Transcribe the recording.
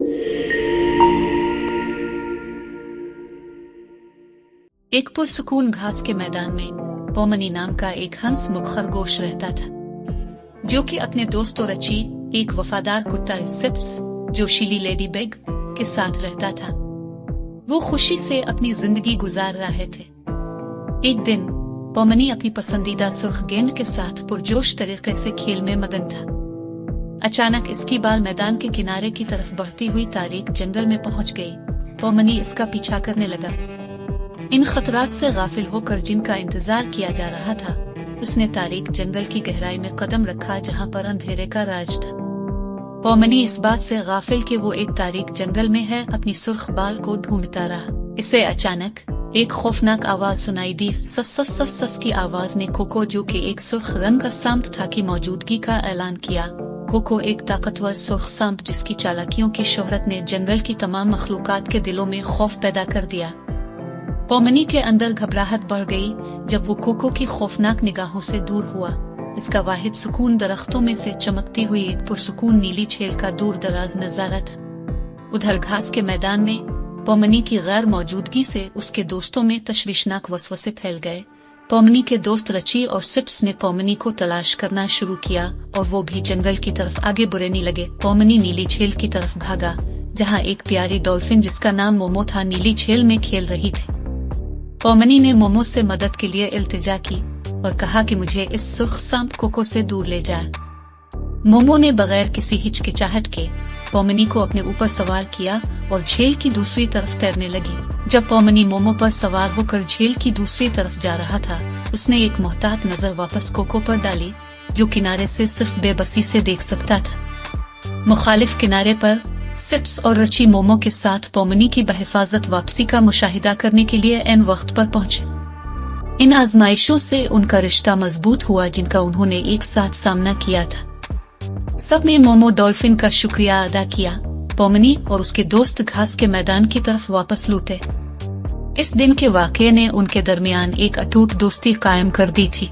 एक पुरसुकून घास के मैदान में पोमनी नाम का एक हंस मुख खरगोश रहता था, जो कि अपने दोस्तों रची, एक वफादार कुत्ता सिप्स, जोशीली लेडी बेग के साथ रहता था। वो खुशी से अपनी जिंदगी गुजार रहे थे। एक दिन पोमनी अपनी पसंदीदा सुर्ख गेंद के साथ पुरजोश तरीके से खेल में मगन था। अचानक इसकी बाल मैदान के किनारे की तरफ बढ़ती हुई तारीक जंगल में पहुंच गई। पोमनी इसका पीछा करने लगा। इन खतरात से गाफिल होकर जिनका इंतजार किया जा रहा था, उसने तारीक जंगल की गहराई में कदम रखा जहां पर अंधेरे का राज था। पोमनी इस बात से गाफिल कि वो एक तारीक जंगल में है, अपनी सुर्ख बाल को ढूंढता रहा। इसे अचानक एक खौफनाक आवाज सुनाई दी। सस सस सस सस की आवाज ने कोको, जो कि एक सुर्ख रंग का सांप था, की मौजूदगी का ऐलान किया। कोको एक ताकतवर सुर्ख सांप जिसकी चालाकियों की शोहरत ने जंगल की तमाम मखलूकात के दिलों में खौफ पैदा कर दिया। पोमनी के अंदर घबराहट बढ़ गई जब वो कोको की खौफनाक निगाहों से दूर हुआ। इसका वाहिद सुकून दरख्तों में से चमकती हुई एक पुरसुकून नीली झील का दूर दराज नजारा था। उधर घास के मैदान में पोमनी की गैर मौजूदगी से उसके दोस्तों में तशवीशनाक वसवसे फैल गए। पोमनी के दोस्त रची और सिप्स ने पोमनी को तलाश करना शुरू किया और वो भी जंगल की तरफ आगे बुरेने लगे। पोमनी नीली झील की तरफ भागा, जहाँ एक प्यारी डॉल्फिन जिसका नाम मोमो था नीली झील में खेल रही थी। पोमनी ने मोमो से मदद के लिए इल्तिजा की और कहा कि मुझे इस सुर्ख सांप कोको से दूर ले जाए। मोमो ने बगैर किसी हिचकिचाहट के पोमनी को अपने ऊपर सवार किया और झील की दूसरी तरफ तैरने लगी। जब पोमनी मोमो पर सवार होकर झील की दूसरी तरफ जा रहा था, उसने एक मोहतात नजर वापस कोको पर डाली, जो किनारे से सिर्फ बेबसी से देख सकता था। मुखालिफ किनारे पर सिप्स और रची मोमो के साथ पोमनी की बहिफाजत वापसी का मुशाहिदा करने के लिए एन वक्त पर पहुंचे। इन आजमाइशों से उनका रिश्ता मजबूत हुआ जिनका उन्होंने एक साथ सामना किया था। सब ने मोमो डॉल्फिन का शुक्रिया अदा किया। पोमनी और उसके दोस्त घास के मैदान की तरफ वापस लौटे। इस दिन के वाकये ने उनके दरमियान एक अटूट दोस्ती कायम कर दी थी।